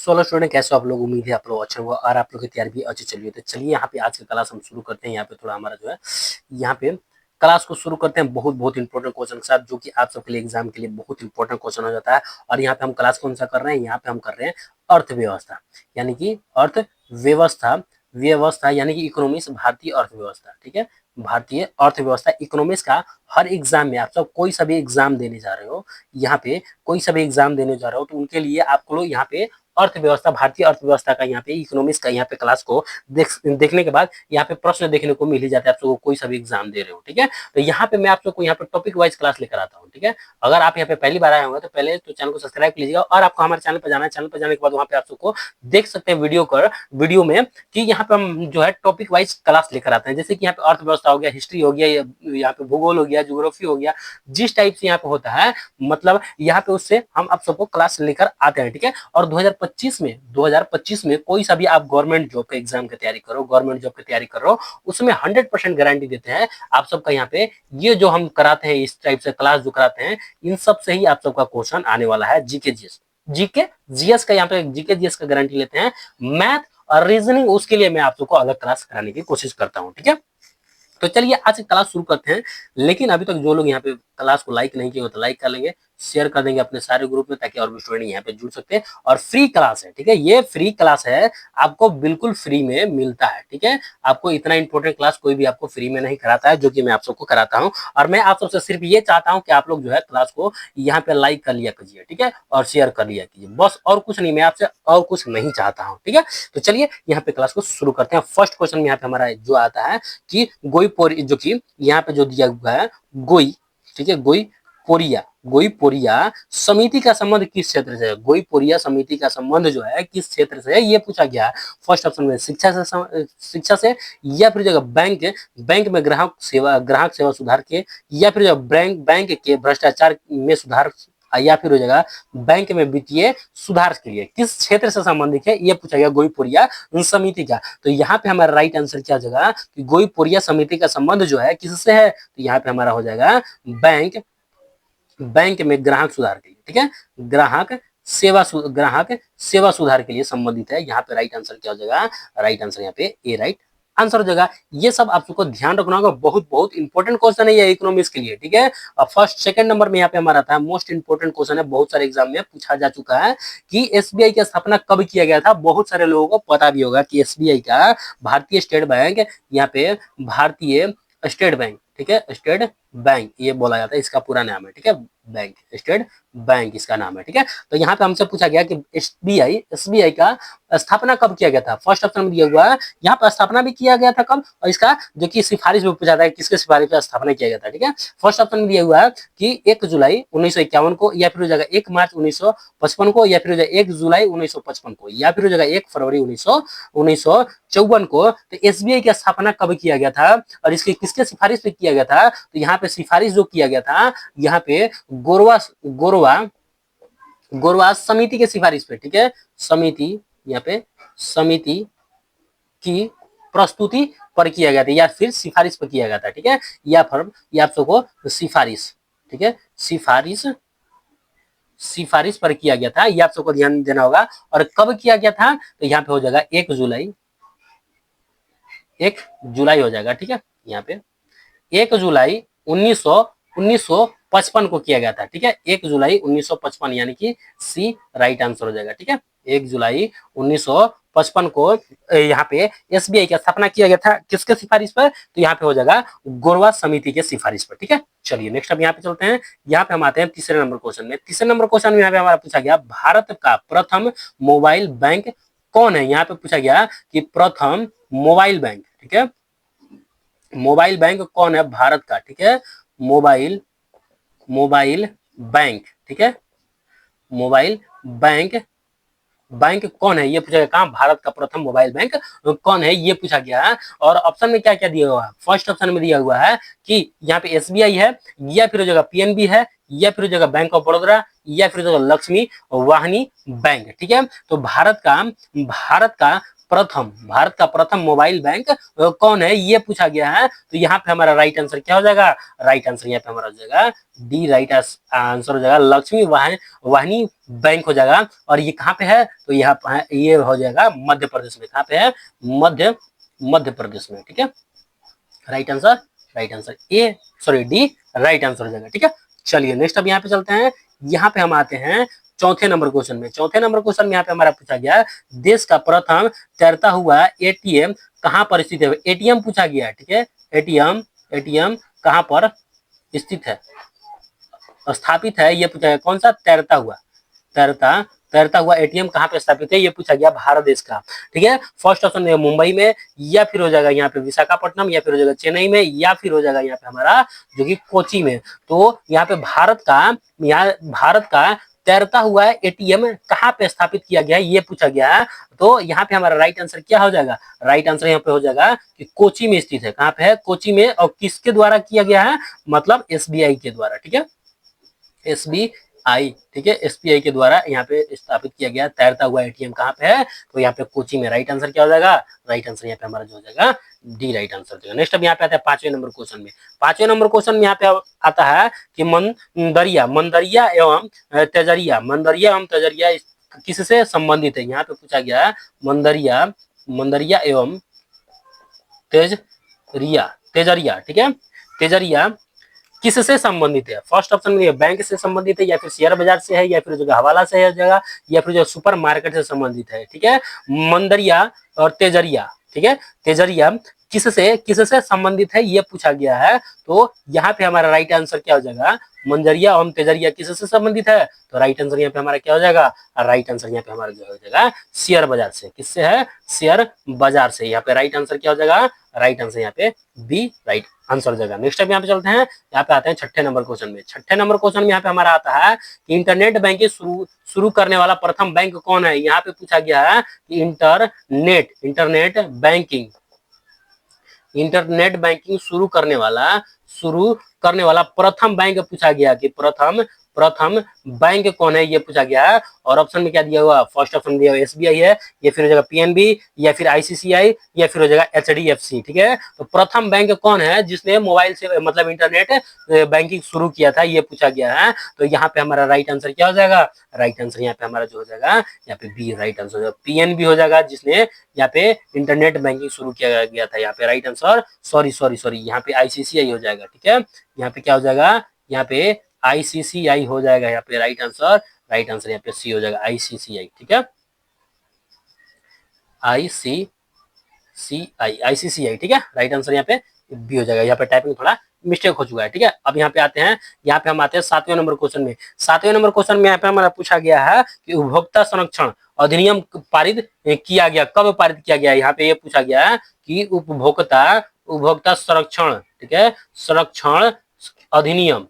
16 student कैसे हो आप लोग। उम्मीद है आप लोग अच्छे होगा और आप लोग की तैयारी भी अच्छी चल रही है। तो चलिए यहाँ पे आज की क्लास हम शुरू करते हैं। यहाँ पे थोड़ा हमारा जो है यहाँ पे क्लास को शुरू करते हैं बहुत बहुत इंपॉर्टेंट क्वेश्चन के साथ, जो कि आप सबके लिए एग्जाम के लिए बहुत इंपॉर्टेंट क्वेश्चन हो जाता है। और यहाँ पे हम क्लास कौन सा कर रहे हैं, यहाँ पे हम कर रहे हैं अर्थव्यवस्था, यानी कि अर्थव्यवस्था व्यवस्था यानी कि इकोनॉमिक्स, भारतीय अर्थव्यवस्था। ठीक है, भारतीय अर्थव्यवस्था इकोनॉमिक्स का हर एग्जाम में आप सब कोई सा भी एग्जाम देने जा रहे हो, यहाँ पे कोई सा भी एग्जाम देने जा रहे हो तो उनके लिए आपको लोग यहाँ पे अर्थव्यवस्था, भारतीय अर्थव्यवस्था का यहाँ पे इकोनॉमिक्स का यहाँ पे क्लास को देखने के बाद यहाँ पे प्रश्न देखने को मिल ही जाता है। आप सबको कोई सा भी एग्जाम दे रहे हो, ठीक है। तो यहाँ पे मैं आप सबको यहाँ पे टॉपिक वाइज क्लास लेकर आता हूँ, ठीक है। अगर आप यहाँ पे पहली बार आए होंगे तो पहले तो चैनल को सब्सक्राइब कीजिएगा और आपको हमारे चैनल पर जाना है। चैनल पर जाने के बाद वहाँ पे आप सबको देख सकते हैं वीडियो में कि यहाँ पे हम जो है टॉपिक वाइज क्लास लेकर आते हैं। जैसे कि यहाँ पे अर्थव्यवस्था हो गया, हिस्ट्री हो गया, यहाँ पे भूगोल हो गया, ज्योग्राफी हो गया, जिस टाइप से यहाँ पे होता है मतलब यहाँ पे उससे हम आप सबको क्लास लेकर आते हैं, ठीक है। और 2025 में कोई सा भी आप गवर्नमेंट जॉब का एग्जाम की तैयारी करो, गवर्नमेंट जॉब की तैयारी कर रहे हो, उसमें 100% गारंटी देते हैं आप सबका। यहाँ पे ये जो हम कराते हैं इस टाइप से क्लास जो कराते हैं, इन सब से ही आप सबका क्वेश्चन आने वाला है। जीके जीएस का यहाँ पे जीके जीएस का गारंटी लेते हैं। मैथ और रीजनिंग उसके लिए मैं आप सबको अलग क्लास कराने की कोशिश करता हूँ, ठीक है। तो चलिए आज की क्लास शुरू करते हैं। लेकिन अभी तक जो लोग यहाँ पे क्लास को लाइक नहीं किए हो तो लाइक कर लेंगे, शेयर कर देंगे अपने सारे ग्रुप में, ताकि और भी स्टूडेंट यहाँ पे जुड़ सकते हैं। और फ्री क्लास है, ठीक है, ये फ्री क्लास है, आपको बिल्कुल फ्री में मिलता है, ठीक है। आपको इतना इंपॉर्टेंट क्लास कोई भी आपको फ्री में नहीं कराता है, जो कि मैं आप सबको कराता हूँ। और मैं आप सबसे सिर्फ ये चाहता हूँ कि आप लोग जो है क्लास को यहाँ पे लाइक कर लिया कीजिए, ठीक है, और शेयर कर लिया कीजिए, बस और कुछ नहीं, मैं आपसे और कुछ नहीं चाहता हूँ, ठीक है। तो चलिए यहाँ पे क्लास को शुरू करते हैं। फर्स्ट क्वेश्चन में यहाँ पे हमारा जो आता है कि गोईपोरी, जो कि यहाँ पे जो दिया हुआ है गोई, ठीक है, गोईपोरिया समिति का संबंध किस क्षेत्र से है। गोईपोरिया समिति का संबंध जो है किस क्षेत्र से है, ये पूछा गया है। फर्स्ट ऑप्शन में शिक्षा से, या फिर जगह बैंक में ग्राहक सेवा सुधार के, या फिर जगह बैंक के भ्रष्टाचार में सुधार, या फिर हो जाएगा बैंक में वित्तीय सुधार के लिए किस क्षेत्र से संबंधित है, ये पूछा गया गोईपोरिया समिति का। तो यहाँ पे हमारा राइट आंसर क्या हो जाएगा कि गोईपोरिया समिति का संबंध जो है किससे है, तो यहाँ पे हमारा हो जाएगा बैंक में ग्राहक सुधार के लिए, ठीक है, ग्राहक सेवा सुधार के लिए संबंधित है। यहाँ पे राइट आंसर क्या हो जाएगा, राइट आंसर यहाँ पे ए राइट आंसर हो जाएगा। ये सब आप सबको ध्यान रखना होगा, बहुत बहुत इंपॉर्टेंट क्वेश्चन है ये इकोनॉमिक्स के लिए, ठीक है। फर्स्ट सेकंड नंबर में यहाँ पे हमारा था मोस्ट इंपॉर्टेंट क्वेश्चन है, बहुत सारे एग्जाम में पूछा जा चुका है कि एसबीआई की स्थापना कब किया गया था। बहुत सारे लोगों को पता भी होगा कि एसबीआई का, भारतीय स्टेट बैंक, यहाँ पे भारतीय स्टेट बैंक, ठीक है, स्टेट बैंक ये बोला जाता है, इसका पूरा नाम है, ठीक है, बैंक, स्टेट बैंक इसका नाम है, ठीक है। तो यहाँ पे हमसे पूछा गया कि एसबीआई का स्थापना कब किया गया था। फर्स्ट ऑप्शन में दिया हुआ है, यहाँ पर स्थापना भी किया गया था कब, और इसका जो कि सिफारिश में पूछा था किसके सिफारिश पर स्थापना किया गया था, ठीक है। फर्स्ट ऑप्शन में दिया हुआ है कि 1 जुलाई 1951 को, या फिर हो जाएगा 1 मार्च 1955 को, या फिर हो जाएगा 1 जुलाई 1955 को, या फिर हो जाएगा 1 फरवरी 1954 को। तो एसबीआई की स्थापना कब किया गया था और इसके किसके सिफारिश पे किया गया था, तो यहाँ पे सिफारिश जो किया गया था यहाँ पे गोरवा समिति के सिफारिश पे, ठीक है, समिति, यहाँ पे समिति की प्रस्तुति पर किया गया था, या फिर सिफारिश पर किया गया था, ठीक है, या फिर आप सबको सिफारिश, ठीक है, सिफारिश पर किया गया था, ये आप सबको ध्यान देना होगा। और कब किया गया था, तो यहाँ पे हो जाएगा 1 जुलाई हो जाएगा, ठीक है, यहाँ पे 1 जुलाई 1955 को किया गया था, ठीक है, 1 जुलाई 1955, यानी कि सी राइट आंसर हो जाएगा, ठीक है। 1 जुलाई 1955 को यहाँ पे एसबीआई की स्थापना किया गया था, किसके सिफारिश पर, तो यहाँ पे हो जाएगा गोरवा समिति के सिफारिश पर, ठीक है। चलिए नेक्स्ट अब यहाँ पे चलते हैं। यहाँ पे हम आते हैं तीसरे नंबर क्वेश्चन में। तीसरे नंबर क्वेश्चन में यहाँ पे हमारा पूछा गया भारत का प्रथम मोबाइल बैंक कौन है। यहाँ पे पूछा गया कि प्रथम मोबाइल बैंक, ठीक है, मोबाइल बैंक कौन है भारत का, ठीक है, मोबाइल बैंक, ठीक है, मोबाइल बैंक कौन है, ये पूछा गया। कहाँ, भारत का प्रथम मोबाइल बैंक कौन है, ये पूछा गया है। और ऑप्शन में क्या क्या दिया हुआ है, फर्स्ट ऑप्शन में दिया हुआ है कि यहाँ पे एसबीआई है, या फिर जगह पीएनबी है, या फिर जगह बैंक ऑफ बड़ौदा, या फिर जगह लक्ष्मी वाहिनी बैंक, ठीक है। तो भारत का भारत का प्रथम मोबाइल बैंक कौन है, ये पूछा गया है। तो यहाँ पे हमारा राइट आंसर क्या हो जाएगा, राइट आंसर यहाँ पे हमारा हो जाएगा डी, राइट आंसर हो जाएगा लक्ष्मी वाहिनी बैंक हो जाएगा। और ये कहाँ पे है, तो यहाँ पे ये हो जाएगा मध्य प्रदेश में। कहाँ पे है, मध्य प्रदेश में। ठीक है, right answer A, sorry D right answer हो जाएगा। ठीक है, चलिए नेक्स्ट अब यहाँ पे चलते हैं। यहाँ पे हम आते हैं चौथे नंबर क्वेश्चन में। चौथे नंबर क्वेश्चन में यहाँ पे हमारा पूछा गया देश का प्रथम तैरता हुआ एटीएम कहाँ पर स्थित है। एटीएम पूछा गया है। ठीक है, एटीएम कहाँ पर स्थित है, स्थापित है, ये पूछा गया। कौन सा, तैरता हुआ एटीएम कहाँ पे स्थापित है, ये पूछा गया भारत देश का। ठीक है, फर्स्ट ऑप्शन है मुंबई में, या फिर हो जाएगा यहाँ पे विशाखापट्टनम, या फिर हो जाएगा चेन्नई में, या फिर हो जाएगा यहाँ पे हमारा जो कि कोची में। तो यहाँ पे भारत का तैरता हुआ एटीएम कहाँ पे स्थापित किया गया है, ये पूछा गया है। तो यहाँ पे हमारा राइट आंसर क्या हो जाएगा, राइट आंसर यहाँ पे हो जाएगा कि कोची में स्थित है। कहाँ पे है, कोची में। और किसके द्वारा किया गया है, मतलब एसबीआई के द्वारा। ठीक है, एसबीआई, ठीक है, एसबीआई के द्वारा यहाँ पे स्थापित किया गया तैरता हुआ एटीएम कहाँ पे है, तो यहाँ पे कोची में। राइट आंसर क्या हो जाएगा, राइट आंसर यहाँ पे हमारा जो हो जाएगा डी राइट आंसर देगा। नेक्स्ट अब यहाँ पे आता है पांचवें नंबर क्वेश्चन में। पांचवें नंबर क्वेश्चन में यहाँ पे आता है कि मंदरिया एवं तेजरिया किससे संबंधित है। यहाँ पे पूछा गया है मंदरिया एवं तेजरिया, ठीक है, तेजरिया किससे संबंधित है। फर्स्ट ऑप्शन में बैंक से संबंधित है, या फिर शेयर बाजार से है, या फिर जो हवाला से है जगह, या फिर जो सुपर मार्केट से संबंधित है। ठीक है, मंदरिया और तेजरिया, ठीक है, तेजरिया किससे संबंधित है, ये पूछा गया है। तो यहाँ पे हमारा राइट आंसर क्या हो जाएगा, मंजरिया और तेजरिया किससे संबंधित है, तो राइट आंसर यहाँ पे हमारा क्या हो जाएगा, राइट आंसर यहाँ पे हमारा जो हो जाएगा शेयर बाजार से। किससे है, शेयर बाजार से। यहाँ पे राइट आंसर क्या हो जाएगा, राइट आंसर यहाँ पे बी राइट आंसर हो जाएगा। नेक्स्ट यहाँ पे चलते हैं, यहाँ पे आते हैं छठे नंबर क्वेश्चन में। छठे नंबर क्वेश्चन में यहाँ पे हमारा आता है कि इंटरनेट बैंकिंग शुरू करने वाला प्रथम बैंक कौन है। यहाँ पे पूछा गया है कि इंटरनेट बैंकिंग शुरू करने वाला प्रथम बैंक पूछा गया कि प्रथम बैंक कौन है, ये पूछा गया है। और ऑप्शन में क्या दिया हुआ, फर्स्ट ऑप्शन दिया हुआ एसबीआई है, या फिर हो जाएगा पीएनबी, या फिर आईसीसीआई, या फिर हो जाएगा एचडीएफसी। ठीक है, तो प्रथम बैंक कौन है जिसने मोबाइल से मतलब इंटरनेट बैंकिंग शुरू किया था, ये पूछा गया है। तो यहाँ पे हमारा राइट आंसर क्या हो जाएगा, राइट आंसर यहाँ पे हमारा जो हो जाएगा, यहाँ पे बी राइट आंसर हो जाएगा। पीएनबी हो जाएगा जिसने यहाँ पे इंटरनेट बैंकिंग शुरू किया गया था। यहाँ पे राइट आंसर सॉरी यहाँ पे आईसीसीआई हो जाएगा। ठीक है, यहाँ पे क्या हो जाएगा, यहाँ पे आईसीसीआई हो जाएगा। यहाँ पे राइट आंसर यहाँ पे सी हो जाएगा, आईसीसीआई। ठीक है, आईसीसीआई, ठीक है, राइट आंसर यहाँ पे बी हो जाएगा। यहाँ पे टाइपिंग थोड़ा मिस्टेक हो चुका है। ठीक है, अब यहाँ पे आते हैं, यहाँ पे हम आते हैं सातवें नंबर क्वेश्चन में। सातवें नंबर क्वेश्चन में यहाँ पे हमारा पूछा गया है कि उपभोक्ता संरक्षण अधिनियम पारित किया गया, कब पारित किया गया। यहाँ पे ये पूछा गया है कि उपभोक्ता संरक्षण, ठीक है, संरक्षण अधिनियम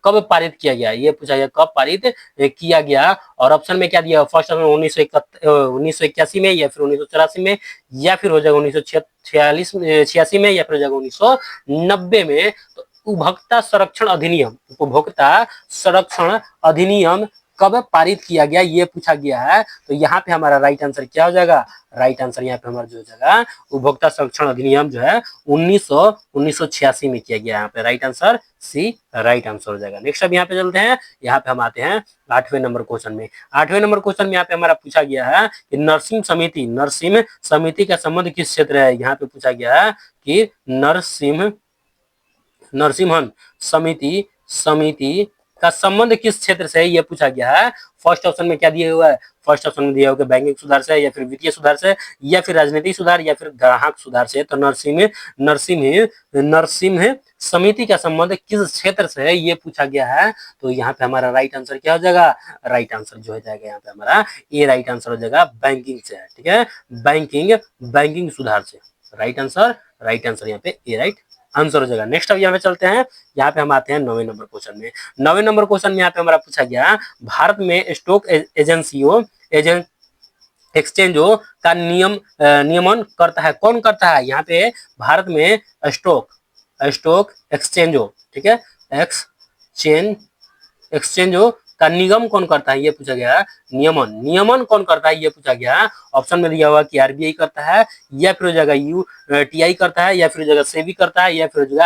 कब पारित किया गया, ये पूछा गया कब पारित किया गया। और ऑप्शन में क्या दिया, फर्स्ट ऑप्शन 1981 में, या फिर 1984 में, या फिर हो जाएगा 1986 में, या फिर हो जाएगा 1990 में। तो उपभोक्ता संरक्षण अधिनियम कब पारित किया गया, ये पूछा गया है। तो यहाँ पे हमारा राइट आंसर क्या हो जाएगा, राइट आंसर यहाँ पे हमारा जो हो जाएगा उपभोक्ता संरक्षण अधिनियम जो है 1986 में किया गया। यहाँ पे right answer C right answer हो जाएगा। नेक्स्ट अब यहाँ पे चलते हैं, यहाँ पे हम आते हैं आठवें नंबर क्वेश्चन में। आठवें नंबर क्वेश्चन में यहाँ पे हमारा पूछा गया है कि नरसिंह समिति का संबंध किस क्षेत्र है। यहाँ पे पूछा गया है कि नरसिम्हन समिति का संबंध किस क्षेत्र से है, ये पूछा गया है। फर्स्ट ऑप्शन में क्या दिया हुआ है, फर्स्ट ऑप्शन में दिया हुआ बैंकिंग सुधार से, या फिर वित्तीय सुधार से, या फिर राजनीतिक सुधार, या फिर ग्राहक सुधार से। तो नरसिम्ह समिति का संबंध किस क्षेत्र से है, ये पूछा गया है। तो यहाँ पे हमारा राइट आंसर क्या हो जाएगा, राइट आंसर जो हो जाएगा यहाँ पे हमारा ए राइट आंसर हो जाएगा, बैंकिंग से है। ठीक है, बैंकिंग सुधार से। राइट आंसर यहाँ पे ए राइट आंसर हो जाएगा। नेक्स्ट अब यहाँ पे चलते हैं, यहाँ पे हम आते हैं 9वें नंबर क्वेश्चन में। 9वें नंबर क्वेश्चन में यहाँ पे हमारा पूछा गया भारत में स्टॉक एक्सचेंजों का नियमन करता है, कौन करता है। यहाँ पे भारत में स्टॉक एक्सचेंजों, ठीक है, एक्सचेंजों का निगम कौन करता है, ये पूछा गया है। नियमन, नियमन कौन करता है, ये पूछा गया है। ऑप्शन में दिया हुआ कि आरबीआई करता है, या फिर हो जाएगा यूटीआई करता है, या फिर हो जाएगा सेबी करता है, या फिर हो जाएगा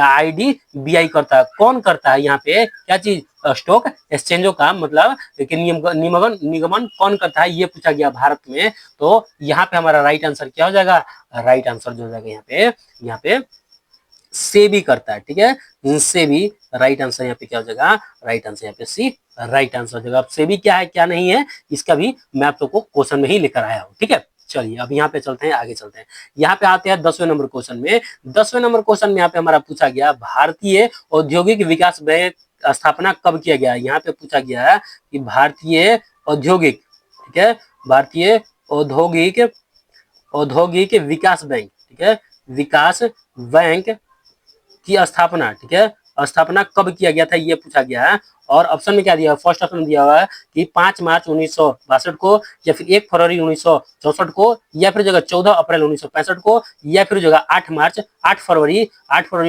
आईडीबीआई करता है। कौन करता है यहाँ पे क्या चीज, स्टॉक एक्सचेंजों का मतलब निगमन निगमन कौन करता है, ये पूछा गया भारत में। तो यहाँ पे हमारा राइट आंसर क्या हो जाएगा, राइट आंसर जो हो जाएगा यहाँ पे सेबी करता है। ठीक है, सेबी राइट आंसर यहाँ पे क्या हो जाएगा, राइट आंसर यहाँ पे सी राइट आंसर हो जाएगा। अब सेबी क्या है क्या नहीं है, इसका भी मैं आप लोग को क्वेश्चन में ही लेकर आया हूँ। ठीक है, चलिए अब यहाँ पे चलते हैं, आगे चलते हैं। यहाँ पे आते हैं 10वें नंबर क्वेश्चन में। 10वें नंबर क्वेश्चन में यहाँ पे हमारा पूछा गया भारतीय औद्योगिक विकास बैंक स्थापना कब किया गया। यहाँ पे पूछा गया है कि भारतीय औद्योगिक, ठीक है, भारतीय औद्योगिक औद्योगिक विकास बैंक, ठीक है, विकास बैंक की स्थापना, ठीक है, स्थापना कब किया गया था, ये पूछा गया है। और ऑप्शन में क्या दिया, फर्स्ट ऑप्शन दिया हुआ है कि 5 मार्च 1962 को, या फिर 1 फरवरी 1964 को, या फिर जगह 14 अप्रैल 1965 को, या फिर जगह 8 फरवरी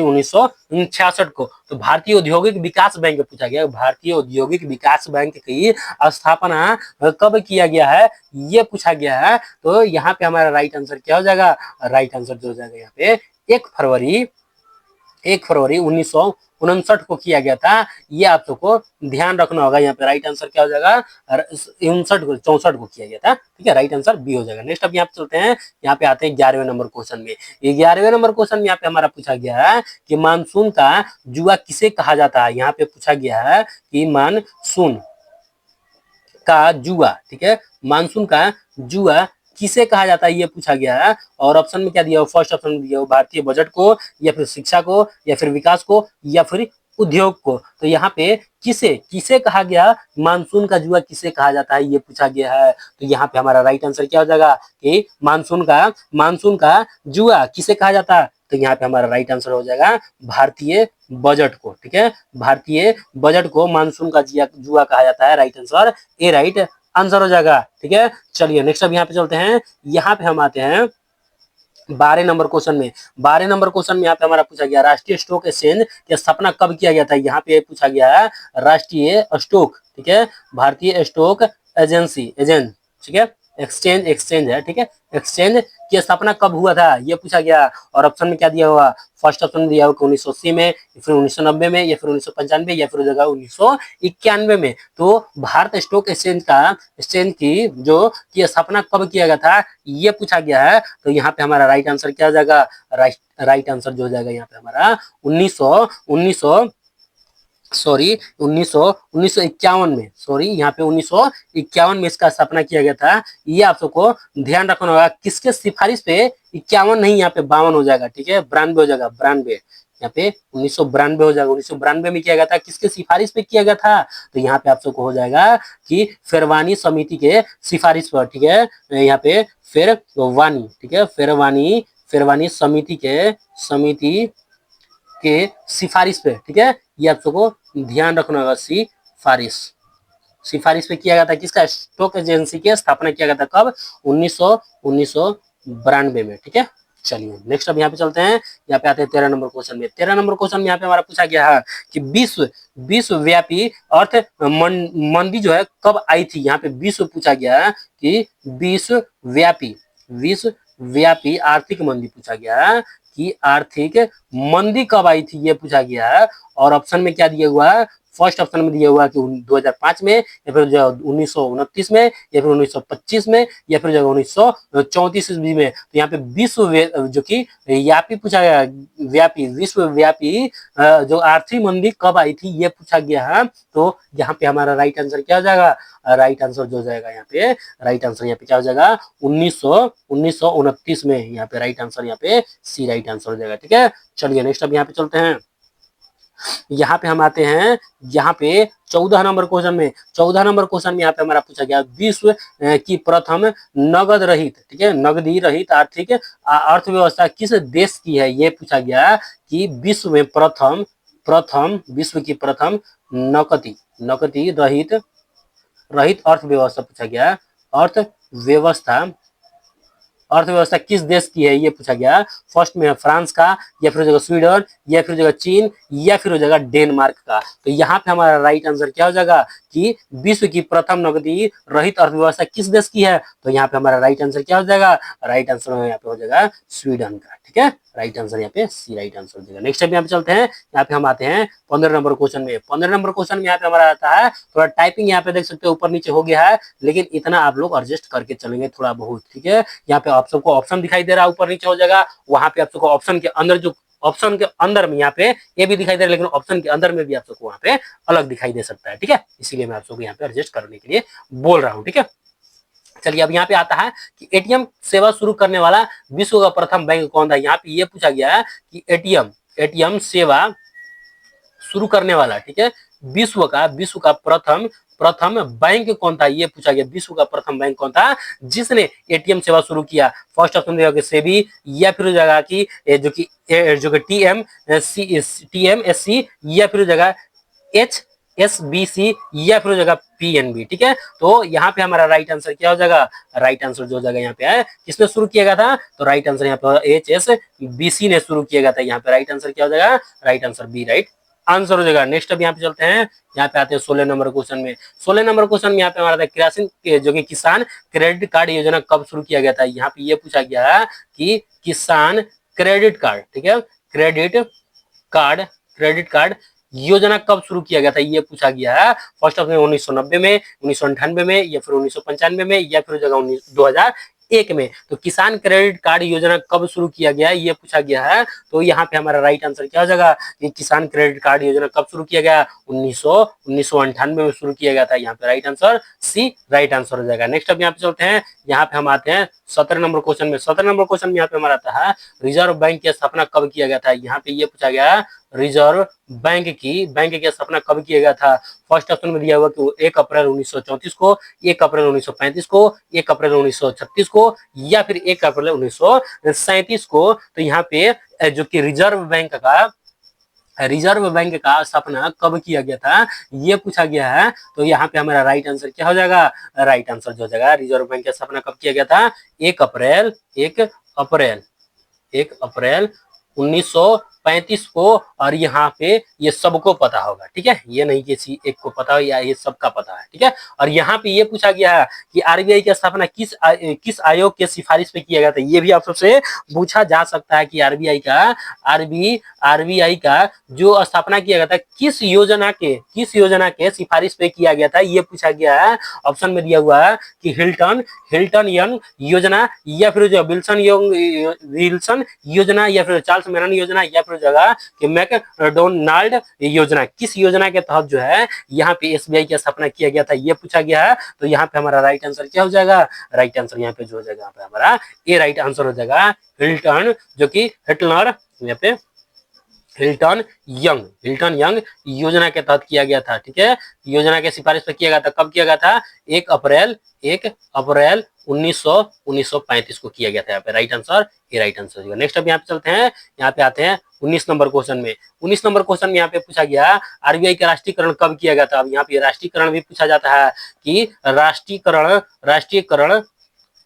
1966 को। तो भारतीय औद्योगिक विकास बैंक पूछा गया, भारतीय औद्योगिक विकास बैंक की स्थापना कब किया गया है, ये पूछा गया है। तो यहाँ पे हमारा राइट आंसर क्या हो जाएगा, राइट आंसर जो हो जाएगा यहाँ पे 1 फरवरी 1959 को किया गया था। ये आप सबको ध्यान रखना होगा। यहाँ पे राइट आंसर क्या हो जाएगा, 64 को किया गया था। ठीक है, राइट आंसर बी हो जाएगा। नेक्स्ट अब यहाँ पे चलते हैं, यहाँ पे आते हैं 11वें नंबर क्वेश्चन में। 11वें नंबर क्वेश्चन में यहाँ पे हमारा पूछा गया है कि मानसून का जुआ किसे कहा जाता है। यहाँ पे पूछा गया है कि मानसून का जुआ, ठीक है, मानसून का जुआ किसे कहा जाता है, ये पूछा गया है। और ऑप्शन में क्या दिया, फर्स्ट ऑप्शन में दिया हो भारतीय बजट को, या फिर शिक्षा को, या फिर विकास को, या फिर उद्योग को। तो यहाँ पे किसे किसे कहा गया, मानसून का जुआ किसे कहा जाता है, ये पूछा गया है। तो यहाँ पे हमारा राइट आंसर क्या हो जाएगा कि मानसून का जुआ किसे कहा जाता है। तो यहाँ पे हमारा राइट आंसर हो जाएगा भारतीय बजट को। ठीक है, भारतीय बजट को मानसून का जुआ कहा जाता है। Right answer A right answer हो जाएगा। ठीक है, चलिए नेक्स्ट अब यहाँ पे चलते हैं। यहाँ पे हम आते हैं 12 नंबर क्वेश्चन में। 12 नंबर क्वेश्चन में यहाँ पे हमारा पूछा गया राष्ट्रीय स्टॉक एक्सचेंज की स्थापना कब किया गया था। यहाँ पे पूछा गया है राष्ट्रीय स्टॉक, ठीक है, भारतीय स्टॉक एजेंसी एजेंट, ठीक है, एक्सचेंज है, ठीक है, एक्सचेंज की स्थापना कब हुआ था, ये पूछा गया। और ऑप्शन में क्या दिया हुआ, फर्स्ट ऑप्शन में दिया हुआ 1980 में, फिर 1990 में, या फिर 1995 या फिर 1991 में। तो भारत स्टॉक एक्सचेंज की जो की स्थापना कब किया गया था, ये पूछा गया है। तो यहाँ पे हमारा राइट आंसर क्या हो जाएगा, राइट आंसर जो हो जाएगा यहाँ पे हमारा 1951 में, सॉरी यहाँ पे 1951 में इसका स्थापना किया गया था। ये आप सबको ध्यान रखना होगा, किसके सिफारिश पे 51 नहीं, यहाँ पे 52 हो जाएगा। ठीक है, 92 हो जाएगा, 92 यहाँ पे 1992 हो जाएगा। 1992 में किया गया था, किसके सिफारिश पे किया गया था। तो यहाँ पे आप सबको हो जाएगा कि फेरवानी समिति के सिफारिश पर। ठीक है, यहाँ पे फेरवानी, ठीक है, फेरवानी समिति के सिफारिश पे। ठीक है, ये आप सबको ध्यान रखना होगा, सिफारिश पे किया गया था। किसका, स्टॉक एजेंसी की स्थापना किया गया था कब, 1992 में। ठीक है, चलिए नेक्स्ट अब यहाँ पे चलते हैं। यहाँ पे आते हैं 13 नंबर क्वेश्चन में। 13 नंबर क्वेश्चन में यहाँ पे हमारा पूछा गया है कि विश्वव्यापी अर्थ मंदी जो है कब आई थी। यहाँ पे विश्व पूछा गया है कि विश्वव्यापी आर्थिक मंदी पूछा गया है कि आर्थिक मंदी कब आई थी, ये पूछा गया है। और ऑप्शन में क्या दिया हुआ है, फर्स्ट ऑप्शन में दिया हुआ है कि 2005 में, या फिर 1929 में, या फिर 1925 में, या फिर 1934 ईस्वी में। तो यहाँ पे जो कि व्यापी पूछा गया, विश्वव्यापी जो आर्थिक मंदी कब आई थी, ये पूछा गया है। तो यहाँ पे हमारा राइट आंसर क्या हो जाएगा, राइट आंसर जो हो जाएगा यहाँ पे, राइट आंसर यहाँ पे क्या हो जाएगा, 1929 में। यहाँ पे राइट आंसर यहाँ पे सी राइट आंसर हो जाएगा। ठीक है, चलिए नेक्स्ट अब यहाँ पे चलते हैं। यहाँ पे हम आते हैं, यहाँ पे 14 नंबर क्वेश्चन में। 14 नंबर क्वेश्चन में यहाँ पे हमारा पूछा गया विश्व की प्रथम नगद रहित, ठीक है, नगदी रहित आर्थिक अर्थव्यवस्था किस देश की है, ये पूछा गया कि विश्व की प्रथम नकदी रहित अर्थव्यवस्था पूछा गया, अर्थव्यवस्था किस देश की है ये पूछा गया। फर्स्ट में है फ्रांस का, या फिर हो जाएगा स्वीडन, या फिर हो जाएगा चीन, या फिर हो जाएगा डेनमार्क का। तो यहाँ पे हमारा राइट आंसर क्या हो जाएगा कि विश्व की प्रथम नकदी रहित अर्थव्यवस्था किस देश की है। तो यहाँ पे हमारा राइट आंसर क्या हो जाएगा, राइट आंसर यहाँ पे हो जाएगा स्वीडन का। ठीक है, राइट आंसर यहाँ पे सी राइट आंसर हो जाएगा। नेक्स्ट टाइम यहाँ पे चलते हैं, यहाँ पे हम आते हैं 15 नंबर क्वेश्चन में। 15 नंबर क्वेश्चन में यहाँ पे हमारा आता है, थोड़ा टाइपिंग यहाँ पे देख सकते हो ऊपर नीचे हो गया है, लेकिन इतना आप लोग एडजस्ट करके चलेंगे थोड़ा बहुत। ठीक है, यहाँ पे आप सबको ऑप्शन दिखाई दे रहा है, ऊपर नीचे हो जाएगा, वहां पे आप सबको ऑप्शन के अंदर जो ऑप्शन के अंदर में यहाँ पे ये भी दिखाई दे रहा है, लेकिन ऑप्शन के अंदर में भी आप सबको वहां पे अलग दिखाई दे सकता है। ठीक है, इसीलिए मैं आप सबको यहाँ पे एडजस्ट करने के लिए बोल रहा हूँ। ठीक है, चलिए अब यहाँ पे आता है कि एटीएम सेवा शुरू करने वाला विश्व का प्रथम बैंक कौन था। यहाँ पे ये पूछा गया है कि एटीएम सेवा शुरू करने वाला, ठीक है, विश्व का प्रथम प्रथम बैंक कौन था, ये पूछा गया। विश्व का प्रथम बैंक कौन था जिसने एटीएम सेवा शुरू किया। फर्स्ट ऑप्शन देगा सेबी, या फिर हो जाएगा कि जो कि टीएमएससी, या फिर हो जाएगा HSBC, या फिर हो जाएगा PNB। ठीक है, तो यहाँ पे हमारा राइट आंसर क्या हो जाएगा, राइट आंसर जो हो जाएगा यहाँ पे है किसने शुरू किया गया था, तो राइट आंसर यहाँ पे HSBC ने शुरू किया गया था। यहाँ पे राइट आंसर क्या हो जाएगा, right answer B right answer हो जाएगा। नेक्स्ट अब यहाँ पे चलते हैं, यहाँ पे आते हैं 16 नंबर क्वेश्चन में। 16 नंबर क्वेश्चन में यहाँ पे हमारा जो कि किसान क्रेडिट कार्ड योजना कब शुरू किया गया था। यहाँ पे ये पूछा गया है कि किसान क्रेडिट कार्ड, ठीक है, क्रेडिट कार्ड योजना कब शुरू किया गया था, ये पूछा गया है। फर्स्ट ऑप्शन 1990 में, 1998 में, या फिर 1995 में, या फिर जगह 2001 में। तो किसान क्रेडिट कार्ड योजना कब शुरू किया गया ये पूछा गया है। तो यहाँ पे हमारा राइट आंसर क्या हो जाएगा कि किसान क्रेडिट कार्ड योजना कब शुरू किया गया, 1998 में शुरू किया गया था। यहाँ पे right answer C right answer हो जाएगा। नेक्स्ट अब यहाँ पे चलते हैं, यहाँ पे हम आते हैं 17 नंबर क्वेश्चन में। 17 नंबर क्वेश्चन में यहाँ पे हमारा आता है रिजर्व बैंक की स्थापना कब किया गया था। यहाँ पे ये पूछा गया है रिजर्व बैंक की स्थापना कब किया गया था। फर्स्ट ऑप्शन में दिया हुआ कि 1 अप्रैल 1934 को, 1 अप्रैल 1935 को, 1 अप्रैल 1936 को, या फिर 1 अप्रैल 1937 को। तो यहाँ पे जो कि रिजर्व बैंक का स्थापना कब किया गया था ये पूछा गया है। तो यहाँ पे हमारा राइट आंसर क्या हो जाएगा, राइट आंसर जो हो जाएगा रिजर्व बैंक की स्थापना कब किया गया था, 1 अप्रैल 1935 को। और यहाँ पे ये सबको पता होगा, ठीक है, ये नहीं कि एक को पता हो या ये सबका पता है। ठीक है, और यहाँ पे ये पूछा गया है कि आरबीआई की स्थापना किस आयोग के सिफारिश पे किया गया था। ये भी आप सबसे पूछा जा सकता है कि आरबीआई का जो स्थापना किया गया था किस योजना के सिफारिश पे किया गया था ये पूछा गया है। ऑप्शन में दिया हुआ है कि हिल्टन यंग योजना, या फिर जो विल्सन योजना, या फिर चार्ल्स मेनन योजना, या फिर जगह कि मैकडोनाल्ड योजना। किस योजना के तहत जो है यहाँ पे एसबीआई की स्थापना किया गया था ये पूछा गया है। तो यहाँ पे हमारा राइट आंसर क्या हो जाएगा, राइट आंसर यहाँ पे जो हो जाएगा यहाँ पे हमारा ए राइट आंसर हो जाएगा हिल्टन, जो कि हिटलर यहाँ पे हिल्टन यंग योजना के तहत किया गया था। ठीक है, योजना के सिफारिश पर किया गया था। कब किया गया था, 1 अप्रैल 1935 को किया गया था। यहाँ पे राइट आंसर ये राइट आंसर होगा। नेक्स्ट अब यहाँ पे चलते हैं, यहाँ पे आते हैं 19 नंबर क्वेश्चन में। 19 नंबर क्वेश्चन में यहाँ पे पूछा गया आरबीआई का राष्ट्रीयकरण कब किया गया था। अब यहाँ पे राष्ट्रीयकरण भी पूछा जाता है कि राष्ट्रीयकरण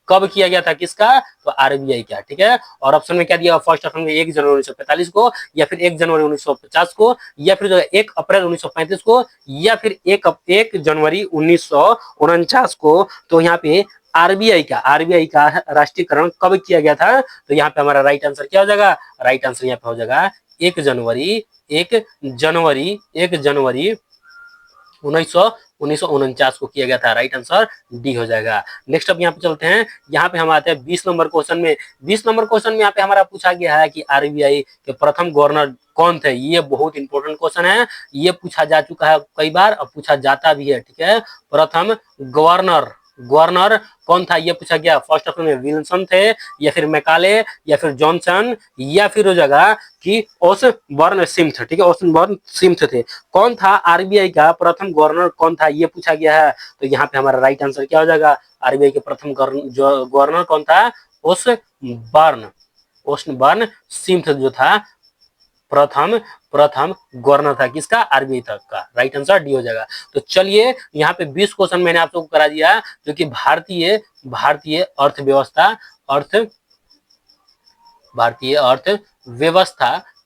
कब किया गया था किसका, तो आरबीआई का। ठीक है, और ऑप्शन में क्या दिया, फर्स्ट ऑप्शन में 1 जनवरी 1945 को, या फिर 1 जनवरी 1950 को, या फिर जो 1 अप्रैल 1935 को, या फिर 1 जनवरी 1949 को। तो यहाँ पे आरबीआई का राष्ट्रीयकरण कब किया गया था। तो यहाँ पे हमारा राइट आंसर क्या हो जाएगा, राइट आंसर यहाँ पे हो जाएगा 1 जनवरी 1949 को किया गया था। राइट आंसर डी हो जाएगा। नेक्स्ट अब यहाँ पे चलते हैं, यहाँ पे हम आते हैं 20 नंबर क्वेश्चन में। 20 नंबर क्वेश्चन में यहाँ पे हमारा पूछा गया है कि आरबीआई के प्रथम गवर्नर कौन थे। ये बहुत इंपॉर्टेंट क्वेश्चन है, ये पूछा जा चुका है कई बार और पूछा जाता भी है। ठीक है, प्रथम गवर्नर कौन था ये पूछा गया। फर्स्ट ऑप्शन में विल्सन थे, या फिर मैकाले, या फिर जॉनसन, या फिर हो जाएगा कि ओसबर्न सिम्थ। ठीक है, ओसबर्न सिम्थ थे। कौन था आरबीआई का प्रथम गवर्नर कौन था ये पूछा गया है। तो यहाँ पे हमारा राइट आंसर क्या हो जाएगा, आरबीआई के प्रथम गवर्नर कौन था, ओसबर्न सिम्थ जो था प्रथम प्रथम गवर्नर था, किसका? आरबीआई तक का। राइट आंसर डी हो जाएगा। तो चलिए यहाँ पे 20 क्वेश्चन मैंने आप लोगों को करा दिया, जो कि भारतीय अर्थव्यवस्था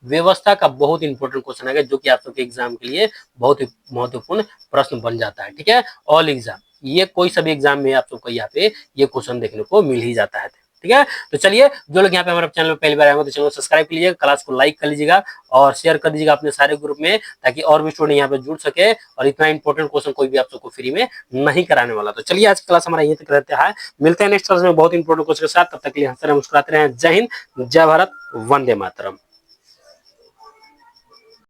व्यवस्था का बहुत इंपॉर्टेंट क्वेश्चन है, जो कि आप सबके एग्जाम के लिए बहुत ही महत्वपूर्ण प्रश्न बन जाता है। ठीक है, ऑल एग्जाम, ये कोई सभी एग्जाम में आप सबको यहाँ पे ये क्वेश्चन देखने को मिल ही जाता है। ठीक है, तो चलिए जो लोग यहाँ पे हमारे चैनल में पहली बार आए हो तो चैनल को सब्सक्राइब कर लीजिएगा, क्लास को लाइक कर लीजिएगा और शेयर कर दीजिएगा अपने सारे ग्रुप में, ताकि और भी स्टूडेंट यहाँ पे जुड़ सके और इतना इंपॉर्टेंट क्वेश्चन कोई भी आप सबको फ्री में नहीं कराने वाला। तो चलिए आज की क्लास हमारा यहीं तक रहता है, मिलते हैं नेक्स्ट क्लास में बहुत इंपॉर्टेंट क्वेश्चन के साथ। तब तक के लिए हंसते रहे, मुस्कुराते रहे। जय हिंद, जय भारत, वंदे मातरम।